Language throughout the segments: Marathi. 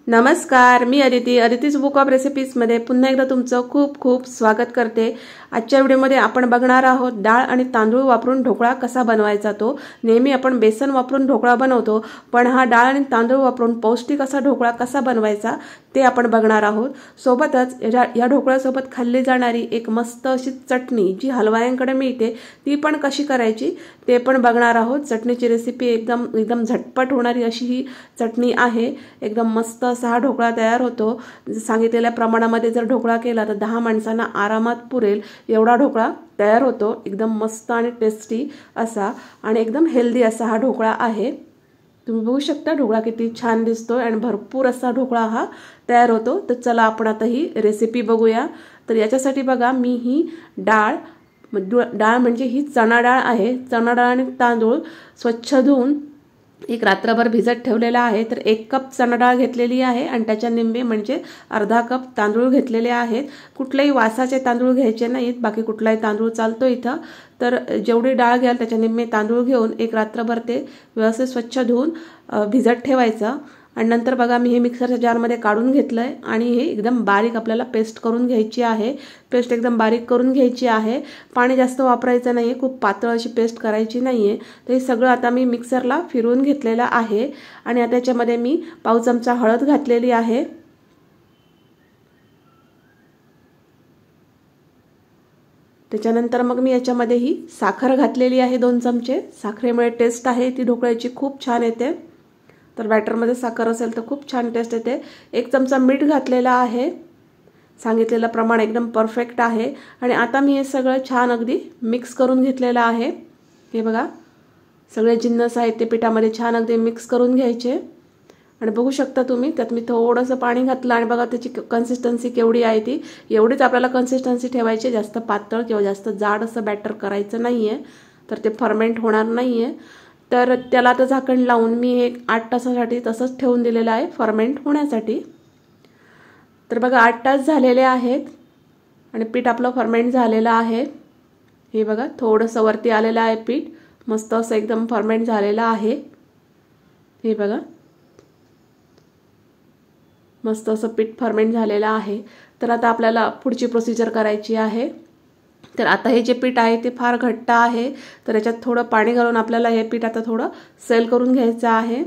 नमस्कार, मी अदितीज बुक ऑफ रेसिपीजमध्ये पुन्हा एकदा तुमचं खूप खूप स्वागत करते। आजच्या व्हिडिओमध्ये आपण बघणार आहोत डाळ आणि तांदूळ वापरून ढोकळा कसा बनवायचा। तो नेहमी आपण बेसन वापरून ढोकळा बनवतो, पण हा डाळ आणि तांदूळ वापरून पौष्टिक असा ढोकळा कसा बनवायचा ते आपण बघणार आहोत। सोबतच या ढोकळ्यासोबत खाल्ली जाणारी एक मस्त अशी चटणी जी हलवायांकडे मिळते ती पण कशी करायची ते पण बघणार आहोत। चटणीची रेसिपी एकदम झटपट होणारी अशी ही चटणी आहे। एकदम मस्त असा हा ढोकळा तयार होतो। सांगितलेल्या प्रमाणामध्ये जर ढोकळा केला तर 10 माणसांना आरामात पुरेल एवढा ढोकळा तयार होतो। एकदम मस्त आणि टेस्टी असा आणि एकदम हेल्दी असा हा ढोकळा आहे। तुम्ही बघू शकता ढोकळा किती छान दिसतोय आणि भरपूर असा ढोकळा हा तयार होतो। तर चला आपण आता ही रेसिपी बघूया। तर याच्यासाठी बघा मी ही डाळ म्हणजे ही चणा डाळ आहे। चणा डाळ आणि तांदूळ स्वच्छ धुवून एक रात्रभर भिजत ठेवलेला आहे। तर 1 कप चणा डाळ घेतलेली आहे आणि त्याच्या निम्मे म्हणजे अर्धा कप तांदूळ घेतलेले आहेत। कुठलेही वासाचे तांदूळ घ्यायचे नाहीत, बाकी कुठलाही तांदूळ चालतो इथं। तर जेवढी डाळ घ्याल त्याच्या निम्मे तांदूळ घेऊन एक रात्रभर ते व्यवस्थित स्वच्छ धुवून भिजत ठेवायचं। आणि नंतर बघा मी हे मिक्सरच्या जारमध्ये काढून घेतलंय आणि हे एकदम बारीक आपल्याला पेस्ट करून घ्यायची आहे। पेस्ट एकदम बारीक करून घ्यायची आहे। पाणी जास्त वापरायचं नाहीये, खूप पातळ अशी पेस्ट करायची नाहीये। तर हे सगळं आता मी मिक्सरला फिरवून घेतलेलं आहे आणि आता याच्यामध्ये मी पाव चमचा हळद घातलेली आहे। त्याच्यानंतर मग मी याच्यामध्ये ही साखर घातलेली आहे 2 चमचे। साखरेमुळे टेस्ट आहे ती ढोकळ्याची खूप छान येते। तर बॅटरमध्ये साखर असेल तर खूप छान टेस्ट येते। 1 चमचा मीठ घातलेला आहे। सांगितलेलं प्रमाण एकदम परफेक्ट आहे। आणि आता मी हे सगळं छान अगदी मिक्स करून घेतलेलं आहे। हे बघा सगळे जिन्नस आहेत ते पिठामध्ये छान अगदी मिक्स करून घ्यायचे। आणि बघू शकता तुम्ही त्यात मी थोडंसं पाणी घातलं आणि बघा त्याची कन्सिस्टन्सी केवढी आहे ती एवढीच आपल्याला कन्सिस्टन्सी ठेवायची। जास्त पातळ किंवा जास्त जाड असं बॅटर करायचं नाहीये, तर ते फर्मेंट होणार नाहीये। तर त्याला आता झाकण लावून मी एक 8 तासासाठी तसंच ठेवून दिलेलं आहे फर्मेंट होण्यासाठी। तर बघा 8 तास झालेले आहेत आणि पीठ आपलं फर्मेंट झालेलं आहे। हे बघा थोडंसं वरती आलेलं आहे पीठ, मस्त असं एकदम फर्मेंट झालेलं आहे। हे बघा मस्त असं पीठ फर्मेंट झालेलं आहे। तर आता आपल्याला पुढची प्रोसिजर करायची आहे। तर आता हे जे पीठ आहे ते फार घट्ट आहे, तर याच्यात थोडं पाणी घालून आपल्याला हे पीठ आता थोडं सैल करून घ्यायचं आहे।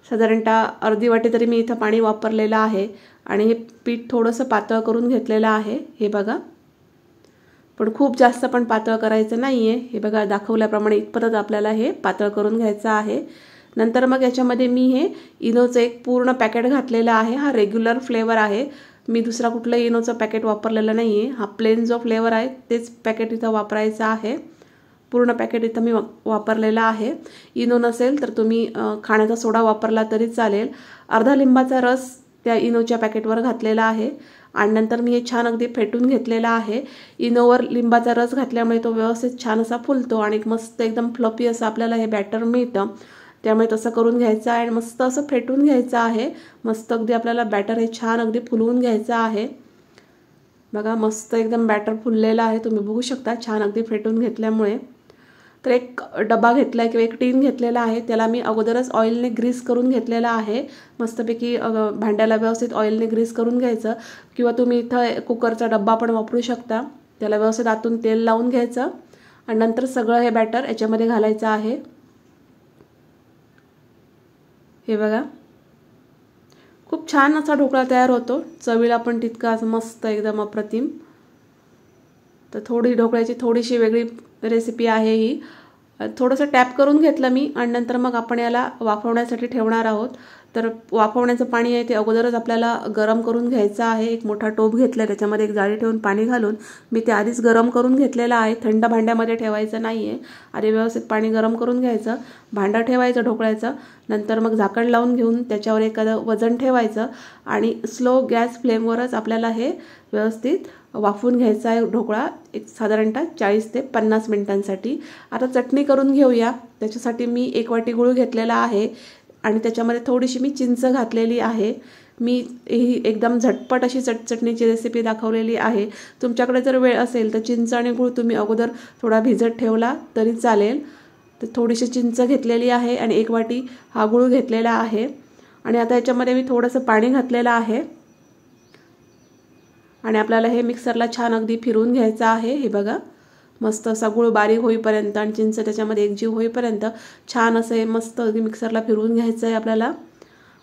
साधारणतः अर्धी वाटी तरी मी इथं पाणी वापरलेलं आहे आणि हे पीठ थोडंसं पातळ करून घेतलेलं आहे। हे बघा पण खूप जास्त पण पातळ करायचं नाहीये। हे बघा दाखवल्याप्रमाणे इतपतच आपल्याला हे पातळ करून घ्यायचं आहे। नंतर मग याच्यामध्ये मी हे इनोचं एक पूर्ण पॅकेट घातलेलं आहे। हा रेग्युलर फ्लेवर आहे, मी दुसरा कुठलं इनोचं पॅकेट वापरलेलं नाहीये। हा प्लेन जो फ्लेवर आहे तेच पॅकेट इथं वापरायचं आहे। पूर्ण पॅकेट इथं मी वापरलेला आहे। इनो नसेल तर तुम्ही खाण्याचा सोडा वापरला तरी चालेल। अर्धा लिंबाचा रस त्या इनोच्या पॅकेटवर घातलेला आहे आणि नंतर मी हे छान अगदी फेटून घेतलेला आहे। इनोवर लिंबाचा रस घातल्यामुळे तो व्यवस्थित छान असा फुलतो आणि मस्त एकदम फ्लफी असं आपल्याला हे बॅटर मिळतं। त्यामुळे तसं करून घ्यायचं आहे आणि मस्त असं फेटून घ्यायचं आहे। मस्त अगदी आपल्याला बॅटर हे छान अगदी फुलवून घ्यायचं आहे। बघा मस्त एकदम बॅटर फुललेलं आहे, तुम्ही बघू शकता छान अगदी फेटून घेतल्यामुळे। तर एक डबा घेतलाय किंवा एक टीन घेतलेला आहे, त्याला मी अगोदरच ऑइलने ग्रीस करून घेतलेला आहे। मस्तपैकी भांड्याला व्यवस्थित ऑइलने ग्रीस करून घ्यायचं किंवा तुम्ही इथं कुकरचा डब्बा पण वापरू शकता। त्याला व्यवस्थित आतून तेल लावून घ्यायचं आणि नंतर सगळं हे बॅटर याच्यामध्ये घालायचं आहे। हे बघा खूप छान असा ढोकळा तयार होतो, चवीला पण तितकाच मस्त एकदम अप्रतिम। तर ढोकळ्याची थोडीशी वेगळी रेसिपी आहे ही। थोडंसं टॅप करून घेतलं मी आणि नंतर मग आपण याला वाफवण्यासाठी ठेवणार आहोत। तर वाफवण्याचं पाणी आहे ते अगोदरच आपल्याला गरम करून घ्यायचं आहे। एक मोठा टोप घेतला, त्याच्यामध्ये एक जाळी ठेवून पाणी घालून मी ते आधीच गरम करून घेतलेलं आहे। थंड भांड्यामध्ये ठेवायचं नाहीये, आधी व्यवस्थित पाणी गरम करून घ्यायचं, भांडं ठेवायचं ढोकळ्याचं। नंतर मग झाकण लावून घेऊन त्याच्यावर एखादं वजन ठेवायचं आणि स्लो गॅस फ्लेमवरच आपल्याला हे व्यवस्थित वाफवून घ्यायचा आहे ढोकळा, एक साधारणतः 40 ते 50 मिनिटांसाठी। आता चटणी करून घेऊया। त्याच्यासाठी मी 1 वाटी गूळ घेतलेला आहे आणि त्याच्यामध्ये थोडीशी मी चिंच घातलेली आहे। मी ही एकदम झटपट अशी चटणीची रेसिपी दाखवलेली आहे। तुमच्याकडे जर वेळ असेल तर चिंच आणि गूळ तुम्ही अगोदर थोडा भिजत ठेवला तरी चालेल। तर थोडीशी चिंच घेतलेली आहे आणि 1 वाटी हा गूळ घेतलेला आहे आणि आता याच्यामध्ये मी थोडंसं पाणी घातलेलं आहे आणि आपल्याला हे मिक्सरला छान अगदी फिरवून घ्यायचं आहे। हे बघा मस्त असा गूळ बारीक होईपर्यंत आणि चिंच त्याच्यामध्ये एकजीव होईपर्यंत छान असं हे मस्त अगदी मिक्सरला फिरवून घ्यायचं आहे आपल्याला।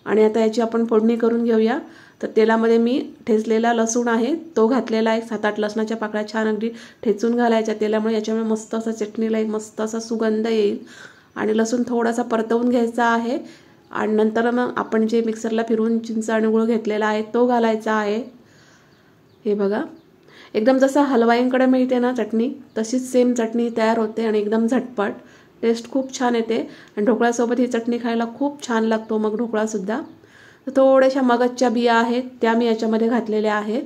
आणि आता याची आपण फोडणी करून घेऊया। तर तेलामध्ये मी ठेचलेला लसूण आहे तो घातलेला आहे, 7-8 लसणाच्या पाकळ्या छान अगदी ठेचून घालायच्या तेलामुळे, याच्यामुळे मस्त असा चटणीला एक मस्त असा सुगंध येईल। आणि लसूण थोडासा परतवून घ्यायचा आहे आणि नंतर मग आपण जे मिक्सरला फिरवून चिंच आणि गूळ घेतलेला आहे तो घालायचा आहे। हे बघा एकदम जसं हलवाईंकडे मिळते ना चटणी तशीच सेम चटणी तयार होते आणि एकदम झटपट, टेस्ट खूप छान येते आणि ढोकळ्यासोबत ही चटणी खायला खूप छान लागतो मग ढोकळासुद्धा। तर थोड्याशा मगजच्या बिया आहेत त्या मी याच्यामध्ये घातलेल्या आहेत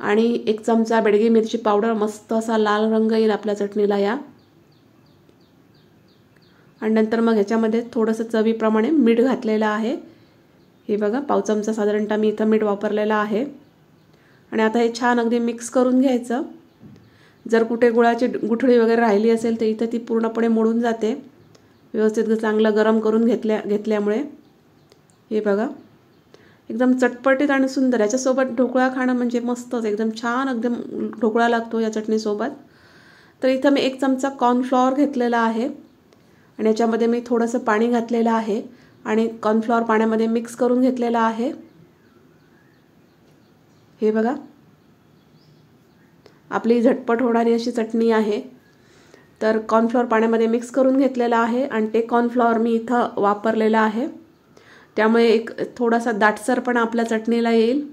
आणि 1 चमचा बेडगी मिरची पावडर, मस्त असा लाल रंग येईल आपल्या चटणीला या। आणि नंतर मग ह्याच्यामध्ये थोडंसं चवीप्रमाणे मीठ घातलेलं आहे। हे बघा पाव चमचा साधारणतः मी इथं मीठ वापरलेलं आहे आणि आता हे छान अगदी मिक्स करून घ्यायचं। जर कुठे गुळाची गुठळी वगैरे राहिली असेल तर इथं ती पूर्णपणे मोडून जाते व्यवस्थित चांगलं गरम करून घेतल्यामुळे। हे बघा एकदम चटपटीत आणि सुंदर, याच्यासोबत ढोकळा खाणं म्हणजे मस्तच, एकदम छान एकदम ढोकळा लागतो या चटणीसोबत। तर इथं मी 1 चमचा कॉर्नफ्लॉवर घेतलेला आहे आणि याच्यामध्ये मी थोडंसं पाणी घातलेलं आहे आणि कॉर्नफ्लॉवर पाण्यामध्ये मिक्स करून घेतलेला आहे। हे बघा आपली झटपट होणारी अशी चटणी आहे। तर कॉर्नफ्लॉवर पाण्यामध्ये मिक्स करून घेतलेला आहे आणि ते कॉर्नफ्लॉवर मी इथं वापरलेला आहे, त्यामुळे एक थोडासा दाटसरपणा आपल्या चटणीला येईल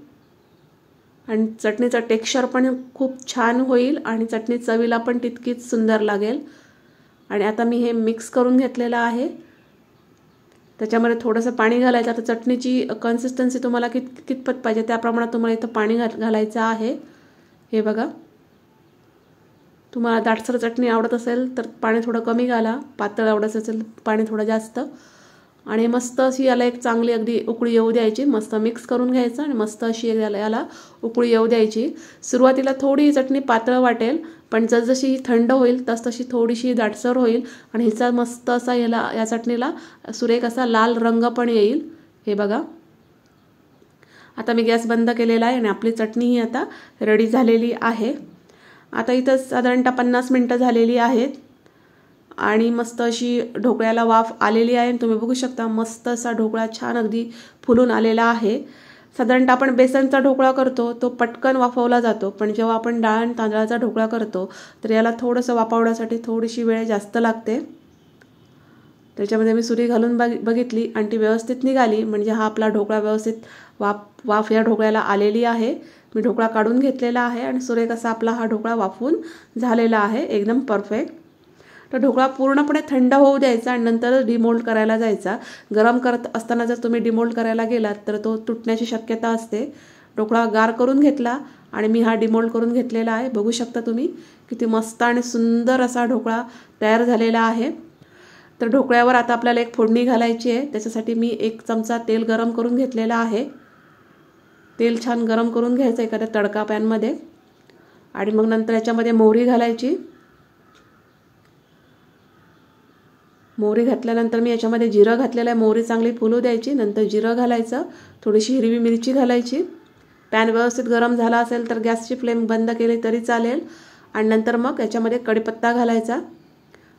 आणि चटणीचं टेक्स्चर पण खूप छान होईल आणि चटणी चवीला पण तितकीच सुंदर लागेल। आणि आता मी हे मिक्स करून घेतलेलं आहे, त्याच्यामध्ये थोडंसं पाणी घालायचं। आता चटणीची कन्सिस्टन्सी तुम्हाला कितपत पाहिजे त्याप्रमाणे तुम्हाला इथं पाणी घालायचं आहे। हे बघा तुम्हाला दाटसर चटणी आवडत असेल तर पाणी थोडं कमी घाला, पातळ आवडत असेल पाणी थोडं जास्त। आणि मस्त अशी याला एक चांगली अगदी उकळी येऊ द्यायची, मस्त मिक्स करून घ्यायचं आणि मस्त अशी याला उकळी येऊ द्यायची। सुरुवातीला थोडी चटणी पातळ वाटेल पण जसजशी ही थंड होईल तसतशी थोडीशी दाटसर होईल आणि हिचा मस्त असा या चटणीला सुरेख असा लाल रंग पण येईल। हे बघा आता मी गॅस बंद केलेला आहे आणि आपली चटणी ही आता रेडी झालेली आहे। आता इथं साधारणतः 50 मिनिटं झालेली आहेत आणि मस्त अशी ढोकळ्याला वाफ आलेली आहे। तुम्ही बघू शकता मस्त असा ढोकळा छान अगदी फुलून आलेला आहे। साधारणतः आपण बेसनचा ढोकळा करतो तो पटकन वाफवला जातो, पण जेव्हा आपण डाळ आणि तांदळाचा ढोकळा करतो तर याला थोडंसं वाफवण्यासाठी थोडीशी वेळ जास्त लागते। त्याच्यामध्ये मी सुरी घालून बघितली आणि ती व्यवस्थित निघाली, म्हणजे हा आपला ढोकळा व्यवस्थित वाफ या ढोकळ्याला आलेली आहे। मी ढोकळा काढून घेतलेला आहे आणि सुरेख असा आपला हा ढोकळा वाफून झालेला आहे, एकदम परफेक्ट। तर ढोकळा पूर्णपणे थंड होऊ द्यायचा आणि नंतरच डिमोल्ड करायला जायचा। गरम करत असताना जर तुम्ही डिमोल्ड करायला गेलात तर तो तुटण्याची शक्यता असते। ढोकळा गार करून घेतला आणि मी हा डिमोल्ड करून घेतलेला आहे। बघू शकता तुम्ही किती मस्त आणि सुंदर असा ढोकळा तयार झालेला आहे। तर ढोकळ्यावर आता आपल्याला एक फोडणी घालायची आहे, त्याच्यासाठी मी 1 चमचा तेल गरम करून घेतलेला आहे। तेल छान गरम करून घ्यायचं एखाद्या तडका पॅनमध्ये आणि मग नंतर याच्यामध्ये मोहरी घालायची। मोहरी घातल्यानंतर मी याच्यामध्ये जिरं घातलेलं आहे, मोहरी चांगली फुलू द्यायची, नंतर जिरं घालायचं, थोडीशी हिरवी मिरची घालायची। पॅन व्यवस्थित गरम झाला असेल तर गॅसची फ्लेम बंद केली तरी चालेल आणि नंतर मग याच्यामध्ये कढीपत्ता घालायचा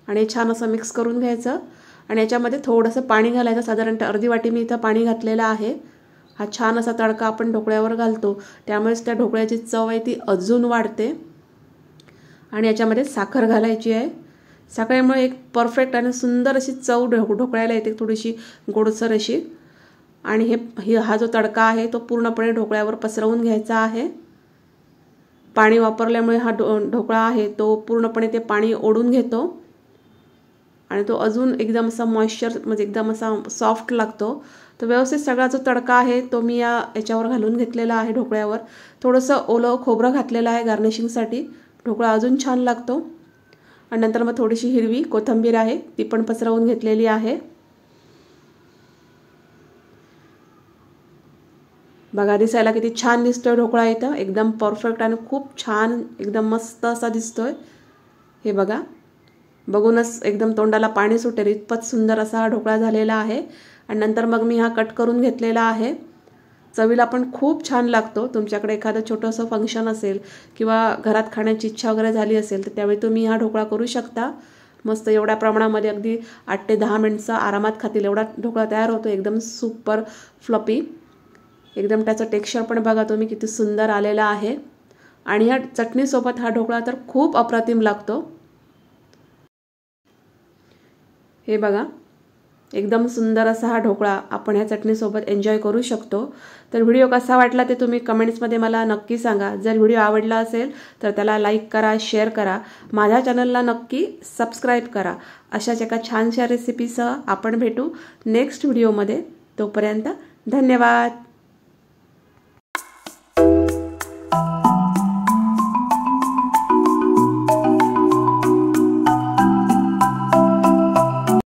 आणि छान असं मिक्स करून घ्यायचं आणि याच्यामध्ये थोडंसं पाणी घालायचं, साधारणतः अर्धी वाटी मी इथं पाणी घातलेलं आहे। हा छान असा तडका आपण ढोकळ्यावर घालतो त्यामुळेच त्या ढोकळ्याची चव आहे ती अजून वाढते। आणि याच्यामध्ये साखर घालायची आहे, साखरेमुळे एक परफेक्ट आणि सुंदर अशी चव ढोकळ्याला येते, थोडीशी गोडसर अशी। आणि हा जो तडका आहे तो पूर्णपणे ढोकळ्यावर पसरवून घ्यायचा आहे। पाणी वापरल्यामुळे हा ढोकळा आहे तो पूर्णपणे ते पाणी ओढून घेतो आणि तो अजून एकदम असा मॉइश्चर म्हणजे एकदम असा सॉफ्ट लागतो। तर व्यवस्थित सगळा जो तडका आहे तो मी याच्यावर घालून घेतलेला आहे ढोकळ्यावर। थोडंसं ओलं खोबरं घातलेलं आहे गार्निशिंगसाठी, ढोकळा अजून छान लागतो। आणि नंतर मग थोडीशी हिरवी कोथिंबीर आहे ती पण पसरवून घेतलेली आहे। बघा दिसायला किती छान दिसतोय ढोकळा, इथं एकदम परफेक्ट आणि खूप छान एकदम मस्त असा दिसतोय। हे बघा बघूनच एकदम तोंडाला पाणी सुटेल इतपत सुंदर असा हा ढोकळा झालेला आहे। आणि नंतर मग मी हा कट करून घेतलेला आहे। चवीला पण खूप छान लागतो। तुमच्याकडे एखादं छोटंसं फंक्शन असेल किंवा घरात खाण्याची इच्छा वगैरे झाली असेल तर त्यावेळी तुम्ही हा ढोकळा करू शकता। मस्त एवढ्या प्रमाणामध्ये अगदी 8 ते 10 मिनिटं आरामात खातील एवढा ढोकळा तयार होतो। एकदम सुपर फ्लफी, एकदम त्याचं टेक्स्चर पण बघा तुम्ही किती सुंदर आलेला आहे। आणि या चटणीसोबत हा ढोकळा तर खूप अप्रतिम लागतो। हे बघा एकदम सुंदर असा हा ढोकळा आपण ह्या चटणीसोबत एन्जॉय करू शकतो। तर व्हिडिओ कसा वाटला ते तुम्ही कमेंट्समध्ये मला नक्की सांगा। जर व्हिडिओ आवडला असेल तर त्याला लाईक करा, शेअर करा, माझ्या चॅनलला नक्की सबस्क्राईब करा। अशाच एका छानशा रेसिपीसह आपण भेटू नेक्स्ट व्हिडिओमध्ये। तोपर्यंत धन्यवाद।